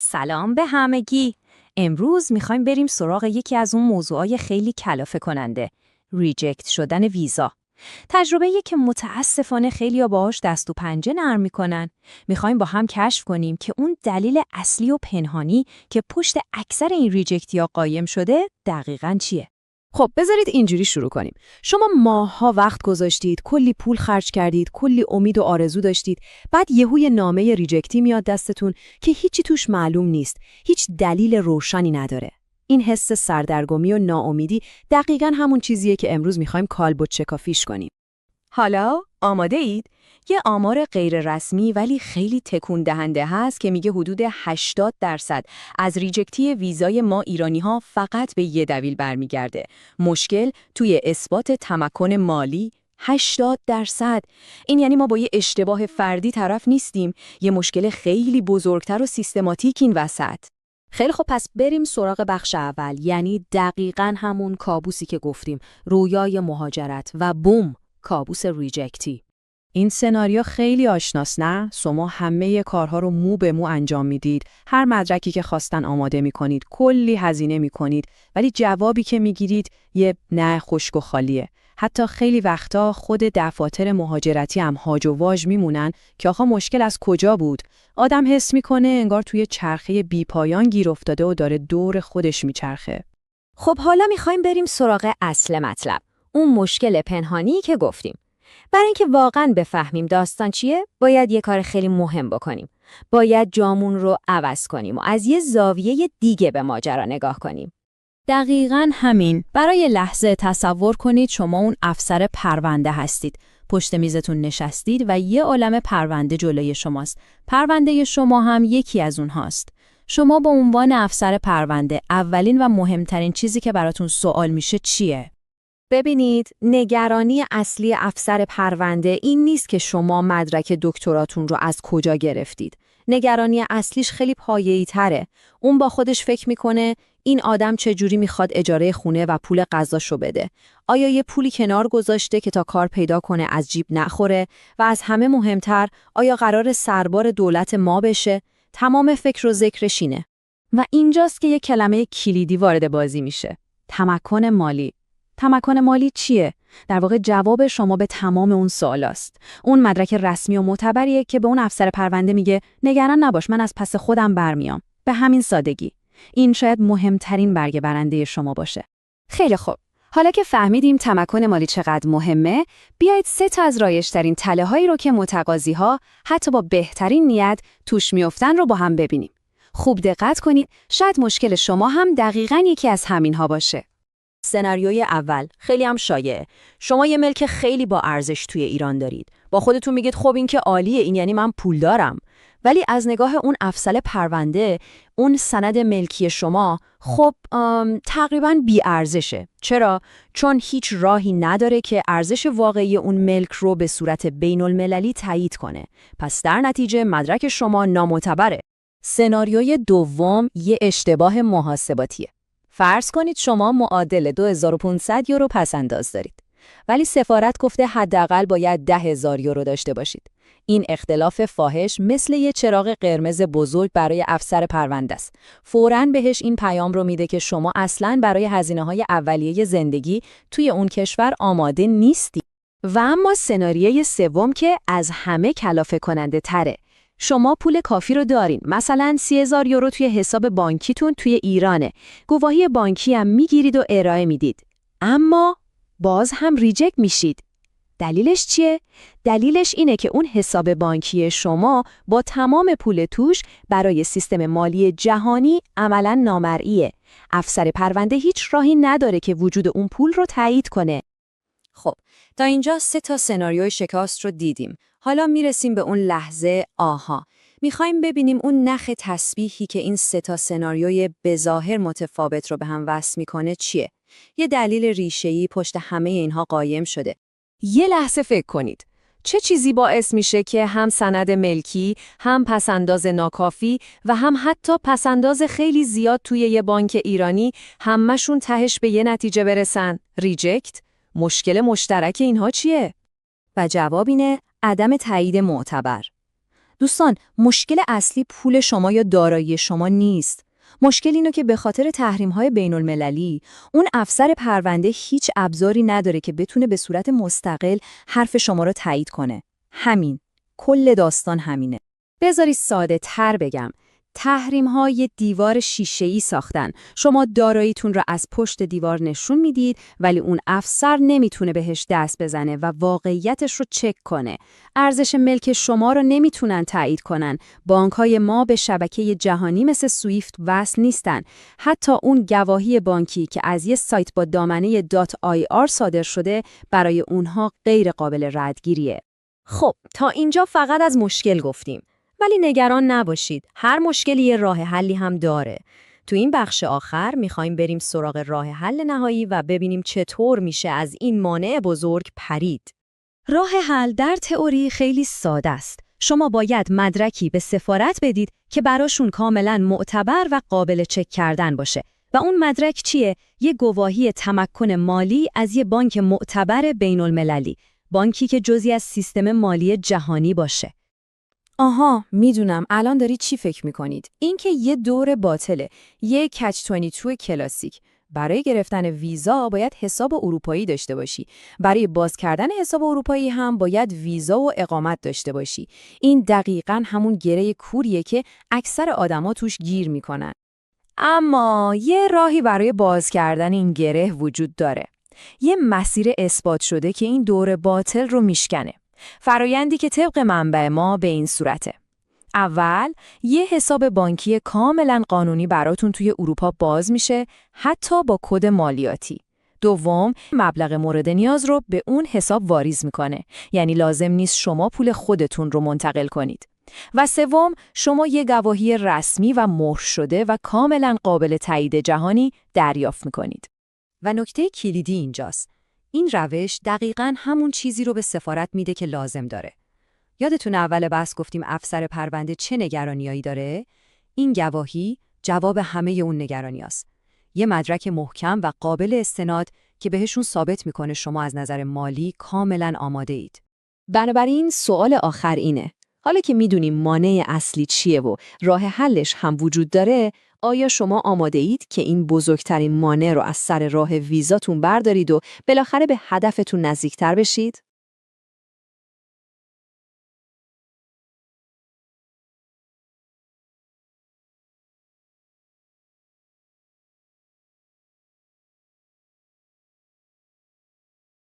سلام به همگی. امروز میخوایم بریم سراغ یکی از اون موضوعای خیلی کلافه کننده، ریجکت شدن ویزا. تجربه‌ای که متاسفانه خیلی‌ها باهاش دست و پنجه نرم میکنن. میخوایم با هم کشف کنیم که اون دلیل اصلی و پنهانی که پشت اکثر این ریجکت‌ها قایم شده دقیقاً چیه؟ خب بذارید اینجوری شروع کنیم. شما ماه‌ها وقت گذاشتید، کلی پول خرج کردید، کلی امید و آرزو داشتید. بعد یه نامه ریجکتی میاد دستتون که هیچی توش معلوم نیست. هیچ دلیل روشنی نداره. این حس سردرگمی و ناامیدی دقیقاً همون چیزیه که امروز می‌خوایم کالبد شکافیش کنیم. حالا آماده اید؟ یه آمار غیر رسمی ولی خیلی تکون دهنده هست که میگه حدود 80% از ریجکتی ویزای ما ایرانی‌ها فقط به یه دلیل برمیگرده. مشکل توی اثبات تمکن مالی. 80%. این یعنی ما با یه اشتباه فردی طرف نیستیم، یه مشکل خیلی بزرگتر و سیستماتیک این وسط. خیلی خب، پس بریم سراغ بخش اول، یعنی دقیقاً همون کابوسی که گفتیم، رویای مهاجرت و بوم، کابوس ریجکتی. این سناریو خیلی آشناس نه؟ شما همه کارها رو مو به مو انجام میدید، هر مدرکی که خواستن آماده میکنید، کلی هزینه میکنید، ولی جوابی که میگیرید یه نه خشک و خالیه. حتی خیلی وقتا خود دفاتر مهاجرتی هم هاج و واج میمونن که آخه مشکل از کجا بود. آدم حس میکنه انگار توی چرخه بیپایان گیر افتاده و داره دور خودش میچرخه. خب حالا میخوایم بریم سراغ اصل مطلب، اون مشکل پنهانی که گفتیم. برای اینکه واقعاً بفهمیم داستان چیه، باید یه کار خیلی مهم بکنیم. باید جامون رو عوض کنیم و از یه زاویه دیگه به ماجرا نگاه کنیم. دقیقاً همین. برای لحظه تصور کنید شما اون افسر پرونده هستید. پشت میزتون نشستید و یه عالمه پرونده جلوی شماست. پرونده شما هم یکی از اونهاست. شما با عنوان افسر پرونده اولین و مهمترین چیزی که براتون سوال میشه چیه؟ ببینید، نگرانی اصلی افسر پرونده این نیست که شما مدرک دکتراتون رو از کجا گرفتید. نگرانی اصلیش خیلی پایه‌ای تره. اون با خودش فکر میکنه این آدم چجوری میخواد اجاره خونه و پول غذاشو بده. آیا یه پولی کنار گذاشته که تا کار پیدا کنه از جیب نخوره؟ و از همه مهمتر، آیا قرار سربار دولت ما بشه؟ تمام فکر و ذکرش اینه. و اینجاست که یه کلمه کلیدی وارد بازی میشه. تمکن مالی. تمکن مالی چیه؟ در واقع جواب شما به تمام اون سوالاست. اون مدرک رسمی و معتبریه که به اون افسر پرونده میگه نگران نباش، من از پس خودم برمیام. به همین سادگی. این شاید مهمترین برگ برنده شما باشه. خیلی خوب. حالا که فهمیدیم تمکن مالی چقدر مهمه، بیایید 3 تا از رایج‌ترین تله‌هایی رو که متقاضی‌ها حتی با بهترین نیت توش میافتن رو با هم ببینیم. خوب دقت کنید، شاید مشکل شما هم دقیقاً یکی از همین‌ها باشه. سناریوی اول خیلی هم شایعه. شما یه ملک خیلی با ارزش توی ایران دارید. با خودتون میگید خب این که عالیه، این یعنی من پول دارم. ولی از نگاه اون افسر پرونده، اون سند ملکی شما خب تقریباً بی ارزشه. چرا؟ چون هیچ راهی نداره که ارزش واقعی اون ملک رو به صورت بین المللی تایید کنه. پس در نتیجه مدرک شما نامعتبره. سناریوی دوم یه اشتباه محاسباتیه. فرض کنید شما معادل 2500 یورو پس‌انداز دارید. ولی سفارت گفته حداقل باید 10,000 یورو داشته باشید. این اختلاف فاحش مثل یه چراغ قرمز بزرگ برای افسر پرونده است. فوراً بهش این پیام رو میده که شما اصلاً برای هزینه‌های اولیه زندگی توی اون کشور آماده نیستی. و اما سناریوی سوم که از همه کلافه کننده تره. شما پول کافی رو دارین، مثلا 30,000 یورو توی حساب بانکیتون توی ایرانه. گواهی بانکی هم میگیرید و ارائه میدید. اما باز هم ریجکت میشید. دلیلش چیه؟ دلیلش اینه که اون حساب بانکی شما با تمام پول توش برای سیستم مالی جهانی عملاً نامرئیه. افسر پرونده هیچ راهی نداره که وجود اون پول رو تایید کنه. خب، تا اینجا 3 تا سناریوی شکست رو دیدیم. حالا میرسیم به اون لحظه آها. میخوایم ببینیم اون نخ تسبیحی که این 3 تا سناریوی بظاهر متفاوت رو به هم وصل میکنه چیه؟ یه دلیل ریشه‌ای پشت همه اینها قایم شده. یه لحظه فکر کنید. چه چیزی باعث میشه که هم سند ملکی، هم پسنداز ناکافی و هم حتی پسنداز خیلی زیاد توی یه بانک ایرانی همشون تهش به یه نتیجه برسن؟ ریجکت؟ مشکل مشترک اینها چیه؟ و جواب اینه عدم تایید معتبر. دوستان، مشکل اصلی پول شما یا دارایی شما نیست. مشکل اینه که به خاطر تحریم‌های بین‌المللی، اون افسر پرونده هیچ ابزاری نداره که بتونه به صورت مستقل حرف شما رو تایید کنه. همین. کل داستان همینه. بذاری ساده تر بگم. تحریم‌ها یه دیوار شیشه‌ای ساختن. شما داراییتون رو از پشت دیوار نشون میدید، ولی اون افسر نمیتونه بهش دست بزنه و واقعیتش رو چک کنه. ارزش ملک شما رو نمیتونن تایید کنن. بانک‌های ما به شبکه جهانی مثل سویفت وصل نیستن. حتی اون گواهی بانکی که از یه سایت با دامنه .ir صادر شده، برای اونها غیر قابل ردگیریه. خب تا اینجا فقط از مشکل گفتیم. ولی نگران نباشید، هر مشکلی یه راه حلی هم داره. تو این بخش آخر میخوایم بریم سراغ راه حل نهایی و ببینیم چطور میشه از این مانع بزرگ پرید. راه حل در تئوری خیلی ساده است. شما باید مدرکی به سفارت بدید که براشون کاملا معتبر و قابل چک کردن باشه. و اون مدرک چیه؟ یه گواهی تمکن مالی از یه بانک معتبر بین‌المللی، بانکی که جزئی از سیستم مالی جهانی باشه. آها، میدونم الان داری چی فکر میکنید. این که یه دور باطله، یه کچ 22 کلاسیک. برای گرفتن ویزا باید حساب اروپایی داشته باشی. برای باز کردن حساب اروپایی هم باید ویزا و اقامت داشته باشی. این دقیقاً همون گره کوریه که اکثر آدما توش گیر میکنن. اما یه راهی برای باز کردن این گره وجود داره. یه مسیر اثبات شده که این دور باطل رو میشکنه. فرایندی که طبق منبع ما به این صورته. اول، یه حساب بانکی کاملا قانونی براتون توی اروپا باز میشه، حتی با کد مالیاتی. دوم، مبلغ مورد نیاز رو به اون حساب واریز میکنه. یعنی لازم نیست شما پول خودتون رو منتقل کنید. و سوم، شما یه گواهی رسمی و مهر شده و کاملا قابل تایید جهانی دریافت میکنید. و نکته کلیدی اینجاست. این روش دقیقاً همون چیزی رو به سفارت میده که لازم داره. یادتون اول بحث گفتیم افسر پرونده چه نگرانیایی داره؟ این گواهی جواب همه اون نگرانیاست. یه مدرک محکم و قابل استناد که بهشون ثابت میکنه شما از نظر مالی کاملاً آماده اید. بنابراین سوال آخر اینه. حالا که میدونیم مانع اصلی چیه و راه حلش هم وجود داره، آیا شما آماده اید که این بزرگترین مانع رو از سر راه ویزاتون بردارید و بالاخره به هدفتون نزدیکتر بشید؟